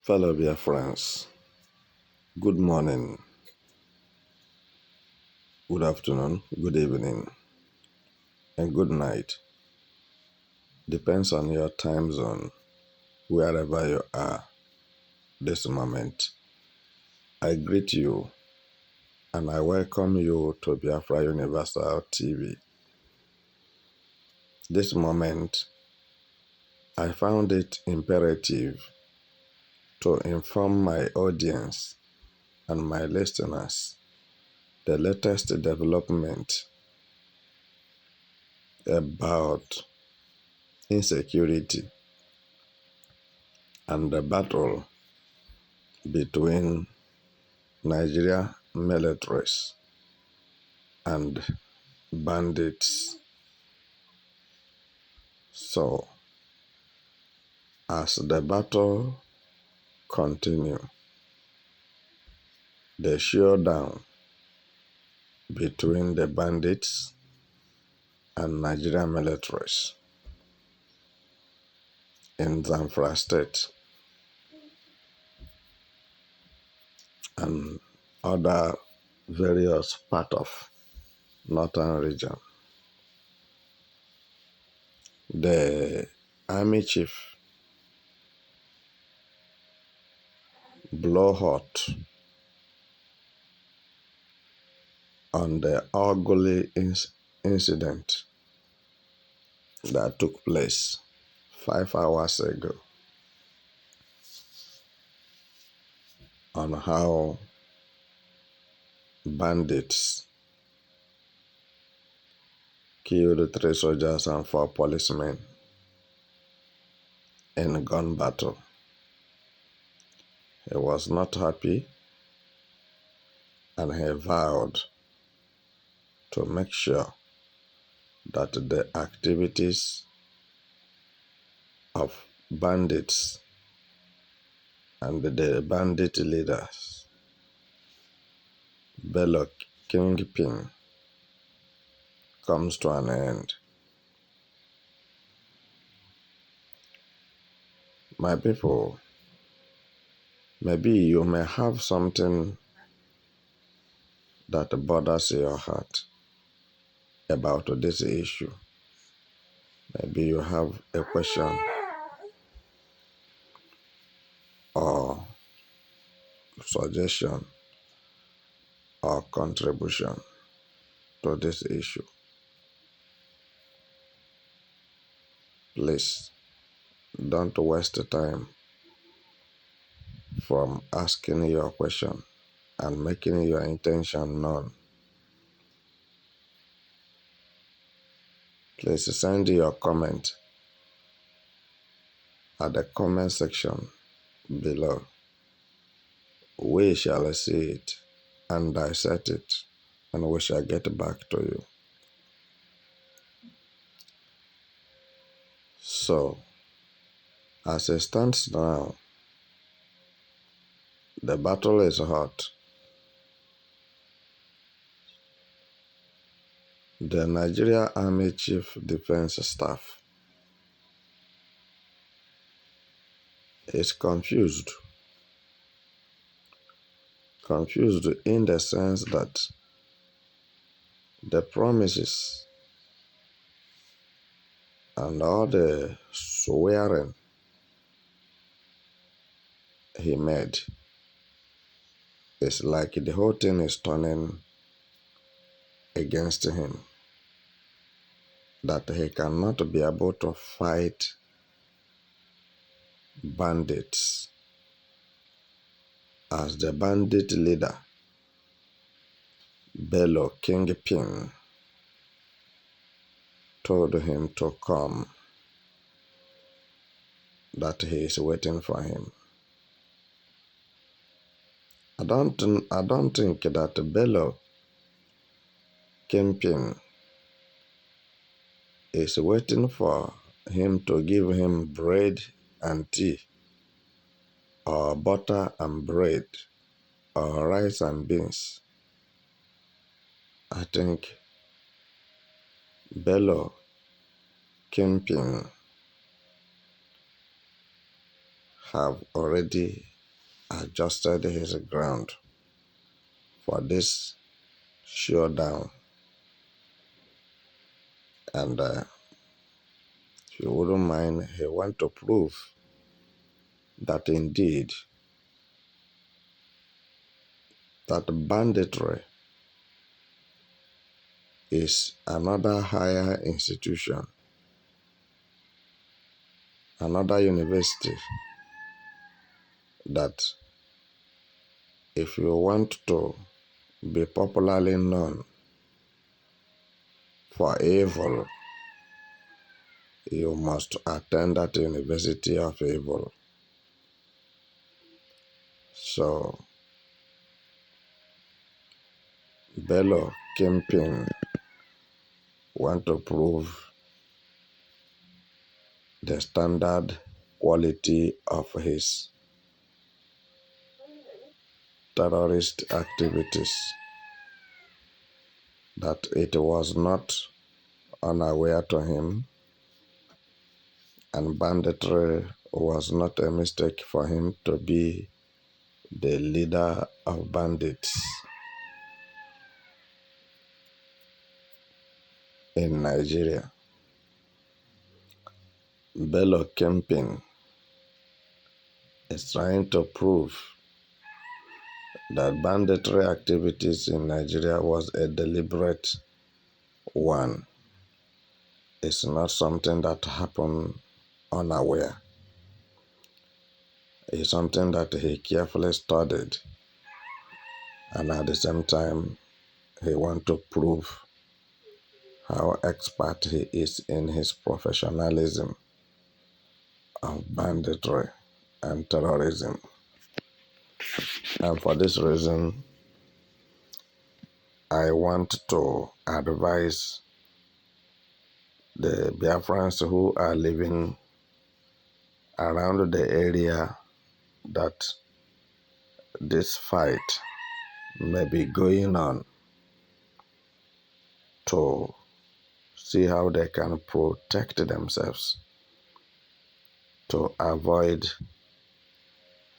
Fellow dear friends, good morning, good afternoon, good evening, and good night. Depends on your time zone, wherever you are this moment. I greet you and I welcome you to Biafra Universal TV. This moment, I found it imperative to inform my audience and my listeners the latest development about insecurity and the battle between Nigeria militaries and bandits. So, as the battle continue, the showdown between the bandits and Nigeria militaries in Zamfara state and other various part of northern region. The army chief blow hot on the ugly incident that took place 5 hours ago on how bandits killed 3 soldiers and 4 policemen in a gun battle. He was not happy and he vowed to make sure that the activities of bandits and the bandit leaders, Bello Kingpin, comes to an end. My people, maybe you may have something that bothers your heart about this issue. Maybe you have a question or suggestion or contribution to this issue. Please don't waste time from asking your question and making your intention known. Please send your comment at the comment section below. We shall see it and dissect it, and we shall get back to you. So, as it stands now, the battle is hot. The Nigeria Army Chief Defense Staff is confused in the sense that the promises and all the swearing he made is like the whole thing is turning against him, that he cannot be able to fight bandits as the bandit leader Bello Kingpin told him to come, that he is waiting for him. I don't think that Bello Kingpin is waiting for him to give him bread and tea, or butter and bread, or rice and beans. I think Bello Kingpin have already adjusted his ground for this showdown. And if you wouldn't mind, he wants to prove that indeed that banditry is another higher institution, another university, that if you want to be popularly known for evil, you must attend that University of Evil. So, Bello Kingpin want to prove the standard quality of his terrorist activities, that it was not unaware to him, and banditry was not a mistake for him to be the leader of bandits in Nigeria. Bello Kempin is trying to prove that banditry activities in Nigeria was a deliberate one. It's not something that happened unaware. It's something that he carefully studied, and at the same time he wants to prove how expert he is in his professionalism of banditry and terrorism. And for this reason, I want to advise the Biafrans who are living around the area that this fight may be going on, to see how they can protect themselves, to avoid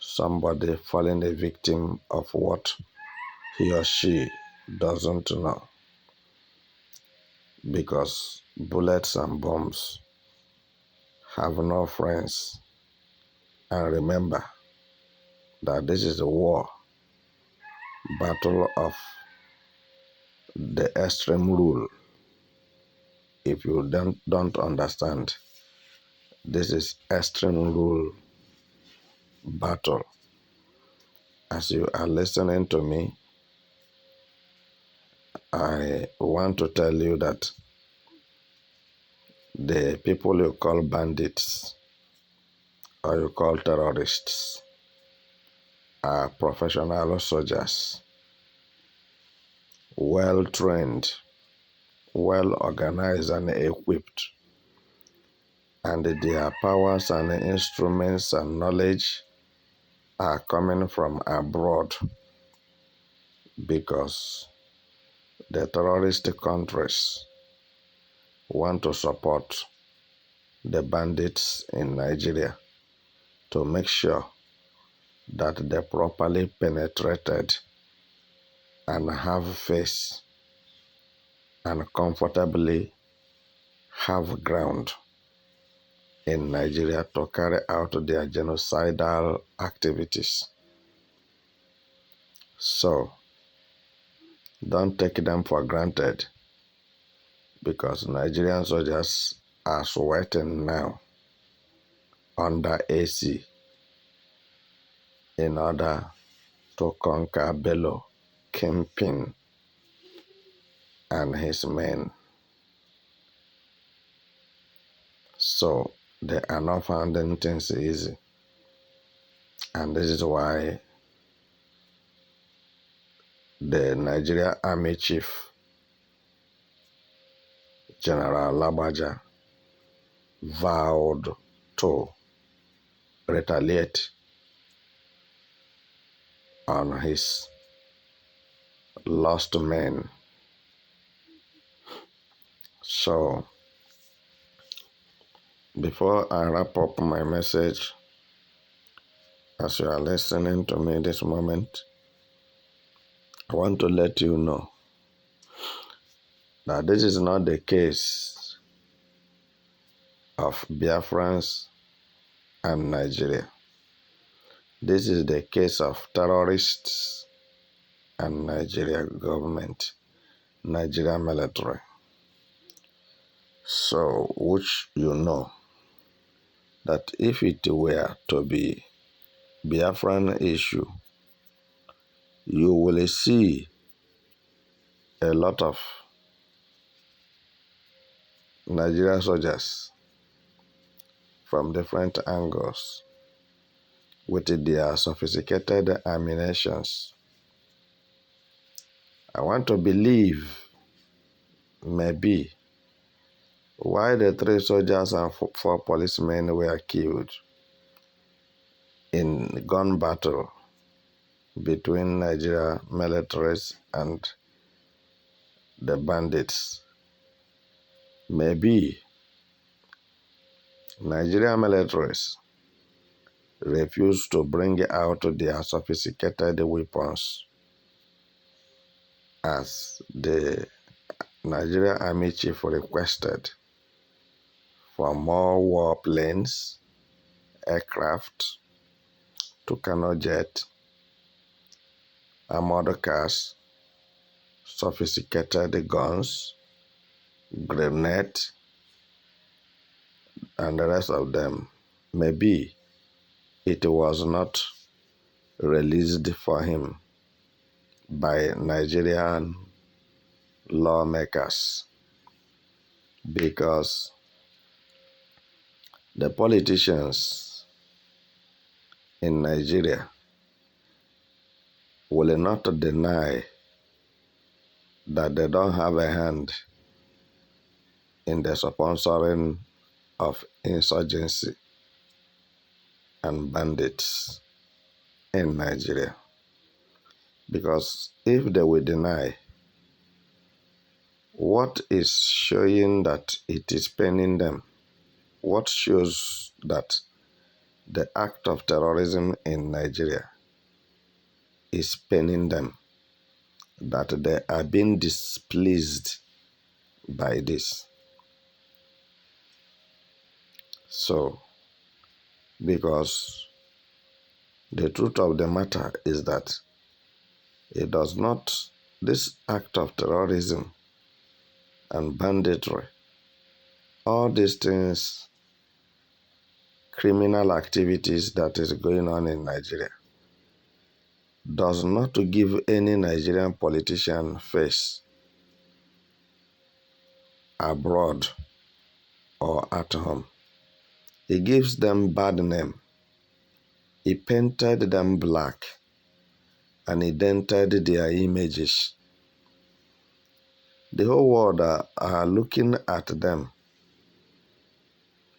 somebody falling a victim of what he or she doesn't know. Because bullets and bombs have no friends. And remember that this is a war, battle of the extreme rule. If you don't understand, this is extreme rule battle. As you are listening to me, I want to tell you that the people you call bandits or you call terrorists are professional soldiers, well trained, well organized and equipped, and their powers and instruments and knowledge are coming from abroad, because the terrorist countries want to support the bandits in Nigeria to make sure that they properly penetrated and have face and comfortably have ground in Nigeria to carry out their genocidal activities. So, don't take them for granted, because Nigerian soldiers are sweating now under AC in order to conquer Bello Kempin and his men. So they are not finding things easy. And this is why the Nigeria Army Chief, General Labaja, vowed to retaliate on his lost men. So, before I wrap up my message, As you are listening to me this moment, I want to let you know that this is not the case of Biafrans and Nigeria. This is the case of terrorists and Nigeria government, Nigeria military. So, which you know that if it were to be Biafran issue, you will see a lot of Nigeria soldiers from different angles with their sophisticated ammunitions. I want to believe maybe why the 3 soldiers and 4 policemen were killed in gun battle between Nigeria militaries and the bandits. Maybe Nigeria militaries refused to bring out their sophisticated weapons as the Nigeria Army Chief requested for more warplanes, aircraft, Tucano jet, armored cars, sophisticated guns, grenades, and the rest of them. Maybe it was not released for him by Nigerian lawmakers because the politicians in Nigeria will not deny that they don't have a hand in the sponsoring of insurgency and bandits in Nigeria. Because if they will deny, what is showing that it is paining them? What shows that the act of terrorism in Nigeria is paining them? That they are being displeased by this. So, because the truth of the matter is that it does not, this act of terrorism and banditry, all these things, criminal activities that is going on in Nigeria, does not give any Nigerian politician face abroad or at home. It gives them bad name. It painted them black and it dented their images. The whole world are looking at them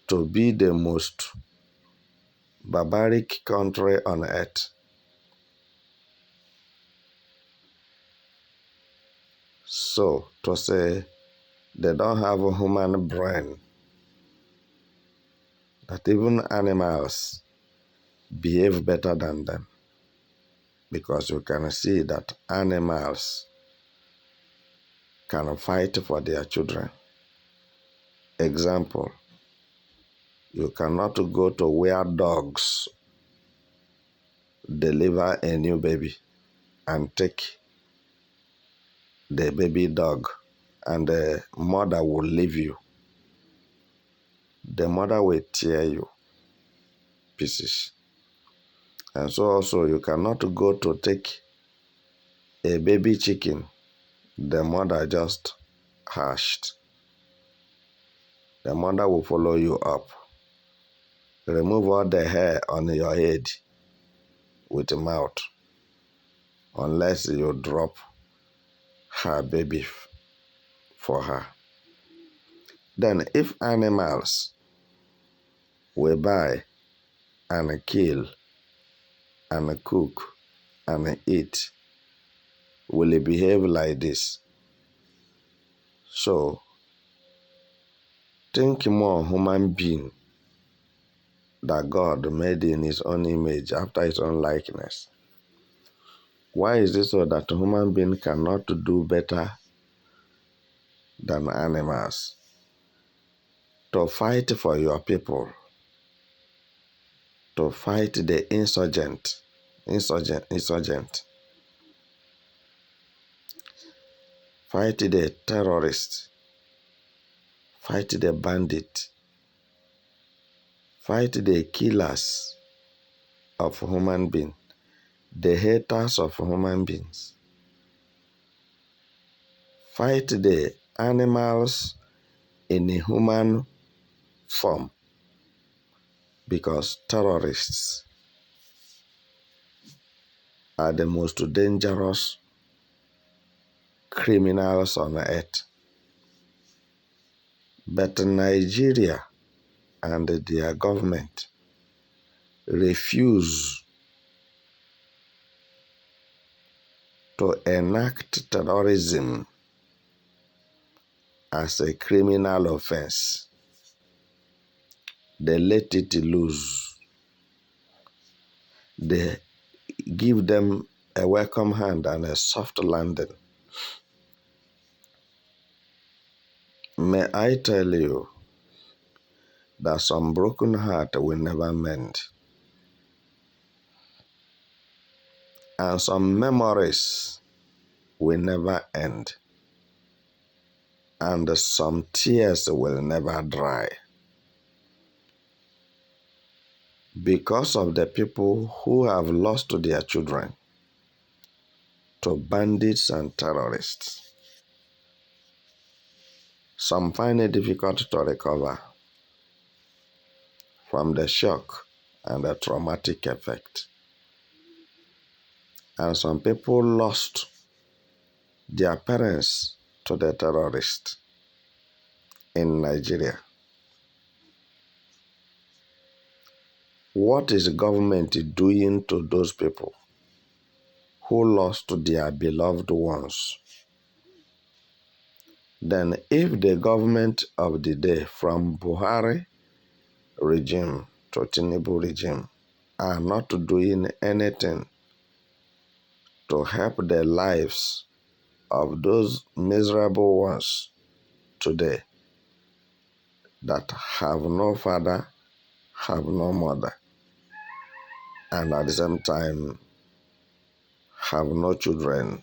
to be the most barbaric country on earth. So, to say they don't have a human brain, that even animals behave better than them, because you can see that animals can fight for their children. Example, you cannot go to where dogs deliver a new baby and take the baby dog and the mother will leave you. The mother will tear you pieces. And so also you cannot go to take a baby chicken. The mother just hatched. The mother will follow you up. Remove all the hair on your head with the mouth unless you drop her baby for her. Then if animals will buy and kill and cook and eat, will it behave like this? So think more human being that God made in his own image, after his own likeness. Why is it so that human beings cannot do better than animals? To fight for your people, to fight the insurgent, fight the terrorist, fight the bandit, fight the killers of human beings, the haters of human beings. Fight the animals in a human form, because terrorists are the most dangerous criminals on earth. But Nigeria and their government refuse to enact terrorism as a criminal offense. They let it loose. They give them a welcome hand and a soft landing. May I tell you that some broken heart will never mend, and some memories will never end, and some tears will never dry, because of the people who have lost their children to bandits and terrorists. Some find it difficult to recover from the shock and the traumatic effect. And some people lost their parents to the terrorists in Nigeria. What is government doing to those people who lost their beloved ones? Then if the government of the day, from Buhari regime to Tinubu regime, are not doing anything to help the lives of those miserable ones today that have no father, have no mother, and at the same time have no children,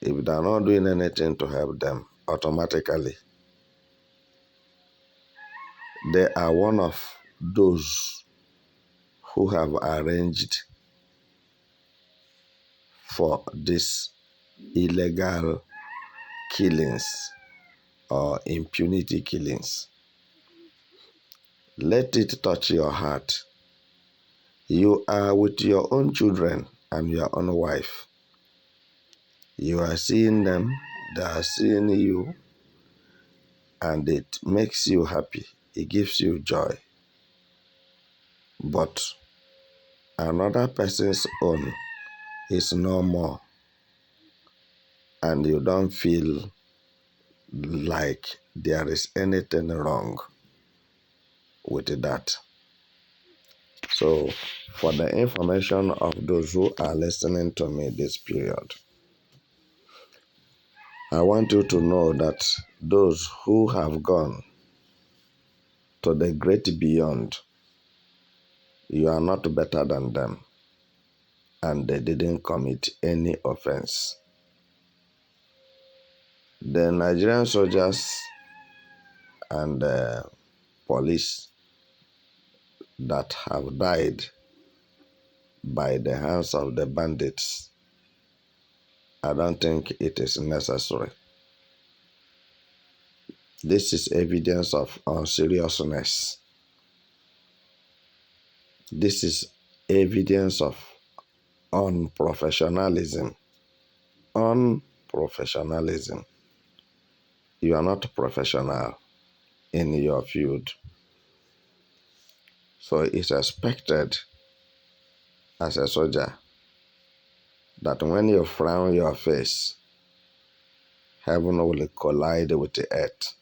if they are not doing anything to help them, automatically they are one of those who have arranged for these illegal killings or impunity killings. Let it touch your heart. You are with your own children and your own wife. You are seeing them, they are seeing you, and it makes you happy. It gives you joy. But another person's own is no more, and you don't feel like there is anything wrong with that. So, for the information of those who are listening to me this period, I want you to know that those who have gone to the great beyond, you are not better than them, and they didn't commit any offense. The Nigerian soldiers and police that have died by the hands of the bandits, I don't think it is necessary. This is evidence of unseriousness. This is evidence of unprofessionalism. Unprofessionalism. You are not professional in your field. So it's expected as a soldier that when you frown your face, heaven will collide with the earth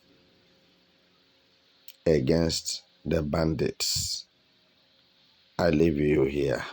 against the Bandits. I leave you here.